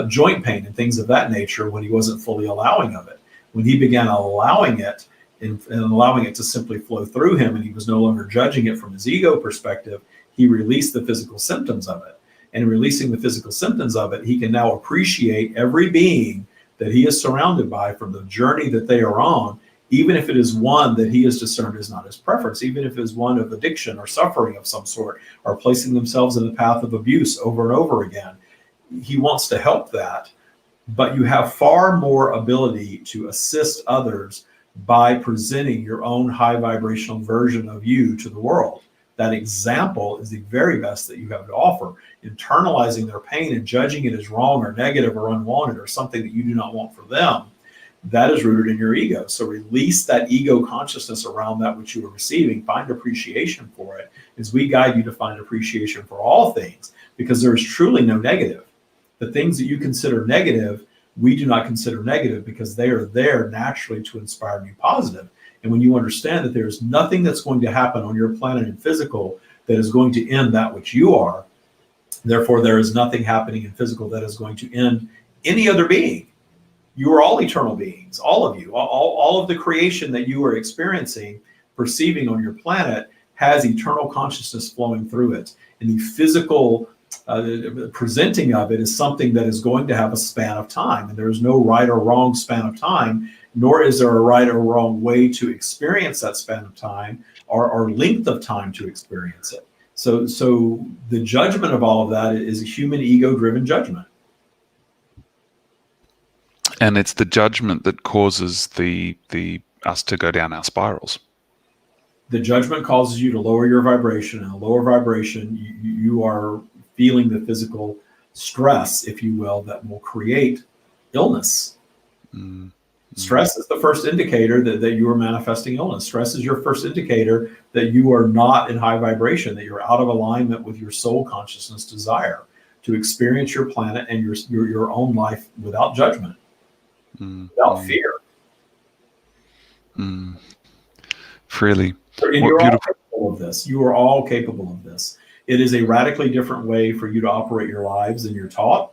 [SPEAKER 1] joint pain and things of that nature when he wasn't fully allowing of it. When he began allowing it and allowing it to simply flow through him, and he was no longer judging it from his ego perspective, he released the physical symptoms of it. And in releasing the physical symptoms of it, he can now appreciate every being that he is surrounded by from the journey that they are on, even if it is one that he has discerned is not his preference, even if it is one of addiction or suffering of some sort, or placing themselves in the path of abuse over and over again. He wants to help that, but you have far more ability to assist others by presenting your own high vibrational version of you to the world. That example is the very best that you have to offer. Internalizing their pain and judging it as wrong or negative or unwanted or something that you do not want for them, that is rooted in your ego. So release that ego consciousness around that which you are receiving. Find appreciation for it as we guide you to find appreciation for all things, because there is truly no negative. The things that you consider negative, we do not consider negative because they are there naturally to inspire new positive. And when you understand that there's nothing that's going to happen on your planet in physical that is going to end that which you are, therefore there is nothing happening in physical that is going to end any other being. You are all eternal beings, all of you, all of the creation that you are experiencing, perceiving on your planet has eternal consciousness flowing through it. And the physical presenting of it is something that is going to have a span of time. And there is no right or wrong span of time, nor is there a right or wrong way to experience that span of time or length of time to experience it. So the judgment of all of that is a human ego-driven judgment.
[SPEAKER 3] And it's the judgment that causes the us to go down our spirals.
[SPEAKER 1] The judgment causes you to lower your vibration, and a lower vibration, you are feeling the physical stress, if you will, that will create illness. Stress is the first indicator that you are manifesting illness. Stress is your first indicator that you are not in high vibration, that you're out of alignment with your soul consciousness desire to experience your planet and your own life without judgment, without fear.
[SPEAKER 3] Freely.
[SPEAKER 1] And you're all capable of this. You are all capable of this. It is a radically different way for you to operate your lives than you're taught.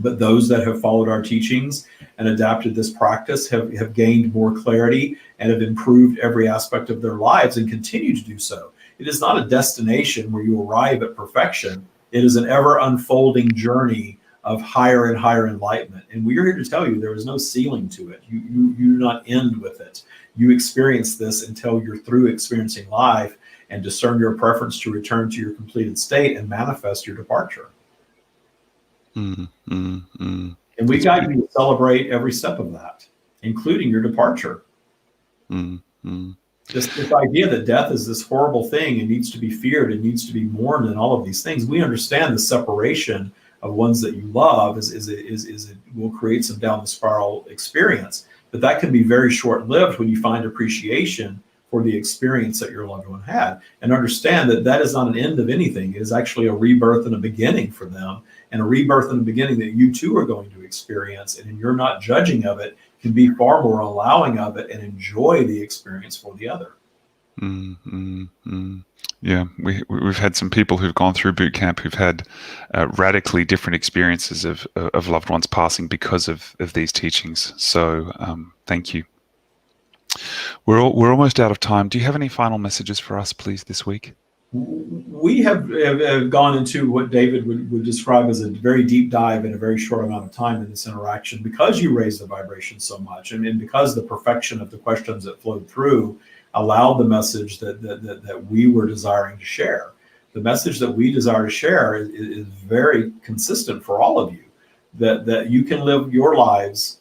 [SPEAKER 1] But those that have followed our teachings and adapted this practice have gained more clarity and have improved every aspect of their lives and continue to do so. It is not a destination where you arrive at perfection. It is an ever unfolding journey of higher and higher enlightenment. And we are here to tell you there is no ceiling to it. You do not end with it. You experience this until you're through experiencing life and discern your preference to return to your completed state and manifest your departure. And we guide you to celebrate every step of that, including your departure. This idea that death is this horrible thing and needs to be feared and needs to be mourned and all of these things. We understand the separation of ones that you love will create some down the spiral experience, but that can be very short-lived when you find appreciation for the experience that your loved one had, and understand that that is not an end of anything. It is actually a rebirth and a beginning for them, and a rebirth and a beginning that you too are going to experience. And you're not judging of it, can be far more allowing of it and enjoy the experience for the other.
[SPEAKER 3] Yeah, we've had some people who've gone through boot camp who've had radically different experiences of loved ones passing because of these teachings. So thank you. We're almost out of time. Do you have any final messages for us, please, this week?
[SPEAKER 1] We have gone into what David would describe as a very deep dive in a very short amount of time in this interaction, because you raised the vibration so much, and because the perfection of the questions that flowed through allowed the message that we were desiring to share. The message that we desire to share is very consistent for all of you, that you can live your lives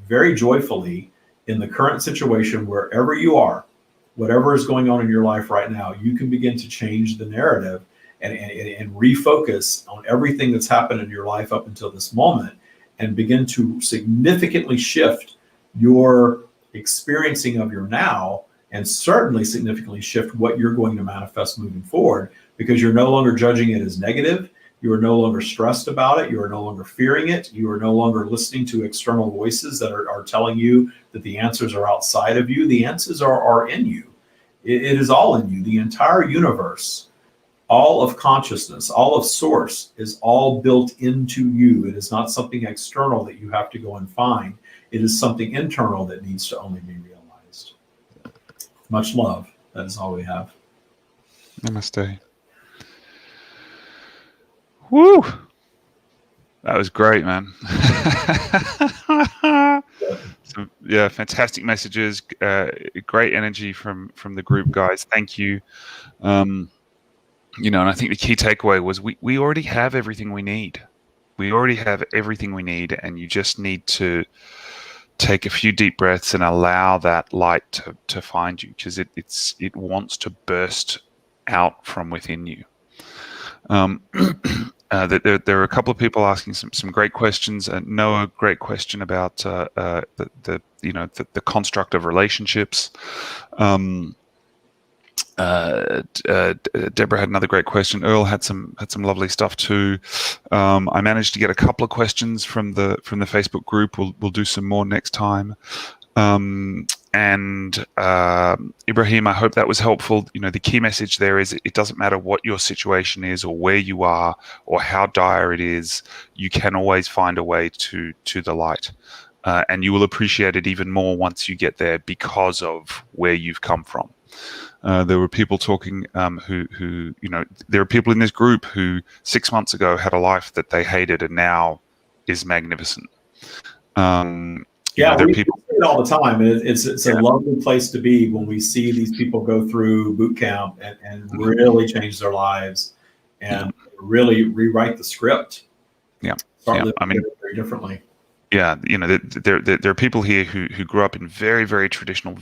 [SPEAKER 1] very joyfully in the current situation, wherever you are, whatever is going on in your life right now. You can begin to change the narrative and refocus on everything that's happened in your life up until this moment, and begin to significantly shift your experiencing of your now, and certainly significantly shift what you're going to manifest moving forward, because you're no longer judging it as negative. You are no longer stressed about it. You are no longer fearing it. You are no longer listening to external voices that are telling you that the answers are outside of you. The answers are in you. It is all in you. The entire universe, all of consciousness, all of source is all built into you. It is not something external that you have to go and find. It is something internal that needs to only be realized. Much love. That is all we have.
[SPEAKER 3] Namaste. Woo! That was great, man. So, yeah, fantastic messages. Great energy from the group, guys. Thank you. And I think the key takeaway was we already have everything we need. We already have everything we need, and you just need to take a few deep breaths and allow that light to find you, because it wants to burst out from within you. There are a couple of people asking some great questions. Noah, great question about the construct of relationships. Deborah had another great question. Earl had some lovely stuff too. I managed to get a couple of questions from the Facebook group. We'll do some more next time. And Ibrahim, I hope that was helpful. The key message there is it doesn't matter what your situation is or where you are or how dire it is. You can always find a way to the light. and you will appreciate it even more once you get there because of where you've come from. There were people talking who there are people in this group who 6 months ago had a life that they hated and now is magnificent.
[SPEAKER 1] We see it all the time. It's a lovely place to be when we see these people go through boot camp and really change their lives and really rewrite the script. Start living very differently.
[SPEAKER 3] Yeah, there are people here who grew up in very, very traditional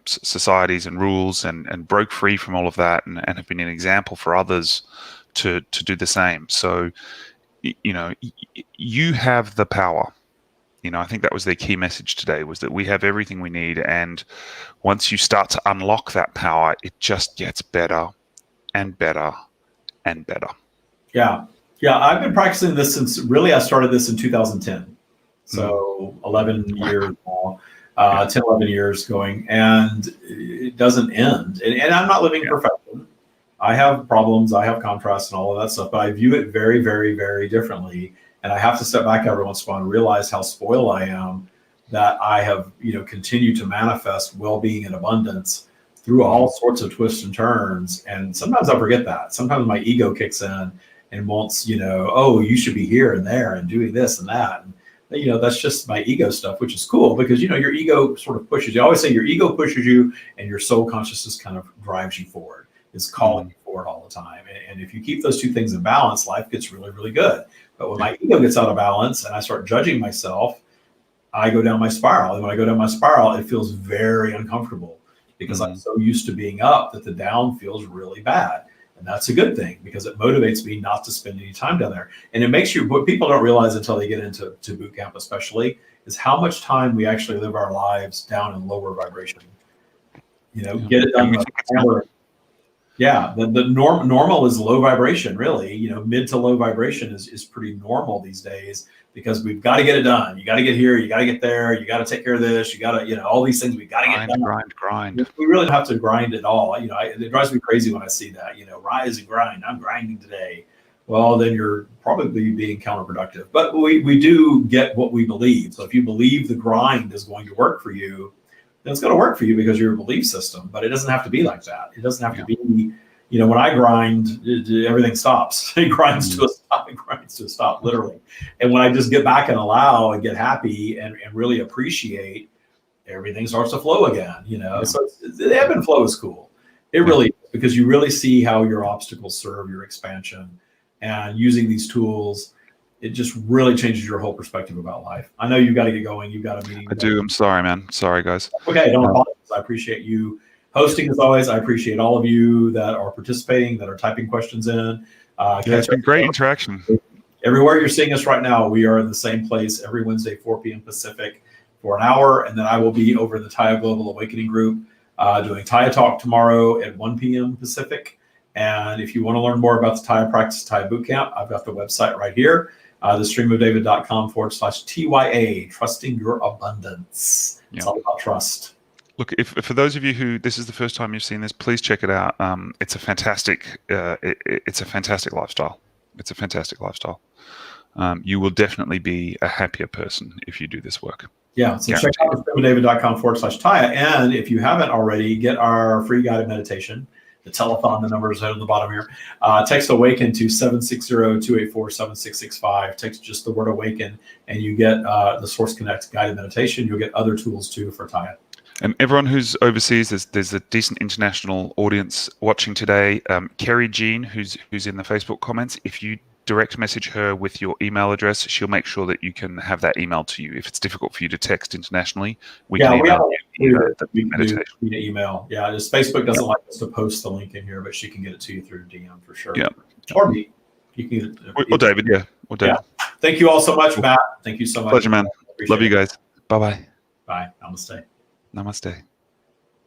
[SPEAKER 3] societies and rules and broke free from all of that and have been an example for others to do the same. So, you have the power. I think that was their key message today, was that we have everything we need. And once you start to unlock that power, it just gets better and better and better.
[SPEAKER 1] Yeah. I've been practicing this since I started this in 2010. So 11 years now, 10, 11 years going, and it doesn't end. And I'm not living perfection. I have problems, I have contrasts and all of that stuff, but I view it very, very, very differently. And I have to step back every once in a while and realize how spoiled I am that I have, continued to manifest well-being and abundance through all sorts of twists and turns. And sometimes I forget that. Sometimes my ego kicks in and wants, you should be here and there and doing this and that. And, that's just my ego stuff, which is cool because, your ego sort of pushes you. I always say your ego pushes you and your soul consciousness kind of drives you forward, is calling you forward all the time. And if you keep those two things in balance, life gets really, really good. But when my ego gets out of balance and I start judging myself, I go down my spiral. And when I go down my spiral, it feels very uncomfortable because I'm so used to being up that the down feels really bad. And that's a good thing because it motivates me not to spend any time down there. And it makes what people don't realize until they get into boot camp especially is how much time we actually live our lives down in lower vibration. Get it done. Yeah, the normal is low vibration, really. Mid to low vibration is pretty normal these days because we've got to get it done. You got to get here, you got to get there, you got to take care of this, you got to, all these things we got to get done.
[SPEAKER 3] Grind.
[SPEAKER 1] We really don't have to grind at all. It drives me crazy when I see that. Rise and grind. I'm grinding today. Well, then you're probably being counterproductive. But we do get what we believe. So if you believe the grind is going to work for you, then it's going to work for you because of your belief system. But it doesn't have to be like that. It doesn't have to be, when I grind, everything stops. It grinds to a stop. It grinds to a stop, literally. And when I just get back and allow and get happy and really appreciate, everything starts to flow again, So the ebb and flow is cool. It really is because you really see how your obstacles serve your expansion. And using these tools, it just really changes your whole perspective about life. I know you've got to get going. You've got a meeting.
[SPEAKER 3] I do. I'm sorry, man. Sorry, guys.
[SPEAKER 1] Okay, don't apologize. I appreciate you hosting as always. I appreciate all of you that are participating, that are typing questions in.
[SPEAKER 3] It's been great interaction.
[SPEAKER 1] Everywhere you're seeing us right now, we are in the same place every Wednesday, 4 p.m. Pacific for an hour. And then I will be over in the Taya Global Awakening group doing Taya Talk tomorrow at 1 p.m. Pacific. And if you want to learn more about the Taya Practice Taya Bootcamp, I've got the website right here. thestreamofdavid.com/TYA, trusting your abundance. It's all about trust.
[SPEAKER 3] Look, if for those of you who this is the first time you've seen this, please check it out. It's a fantastic, it's a fantastic lifestyle. It's a fantastic lifestyle. You will definitely be a happier person if you do this work.
[SPEAKER 1] Yeah, so check out thestreamofdavid.com/Taya, and if you haven't already, get our free guided meditation. The telethon, the numbers out on the bottom here. Text AWAKEN to 760-284-7665. Text just the word AWAKEN, and you get the Source Connect guided meditation. You'll get other tools too for Taya.
[SPEAKER 3] And everyone who's overseas, there's a decent international audience watching today. Kerry Jean, who's in the Facebook comments, if you direct message her with your email address, she'll make sure that you can have that email to you. If it's difficult for you to text internationally, we can email you the meditation.
[SPEAKER 1] Email. Yeah, just Facebook doesn't like us to post the link in here, but she can get it to you through DM for sure.
[SPEAKER 3] Yeah.
[SPEAKER 1] Or me. You can
[SPEAKER 3] or David, yeah. Or David.
[SPEAKER 1] Yeah. Thank you all so much, Matt. Thank you so much.
[SPEAKER 3] Pleasure, man. Love you guys. Bye-bye.
[SPEAKER 1] Bye. Namaste.
[SPEAKER 3] Namaste.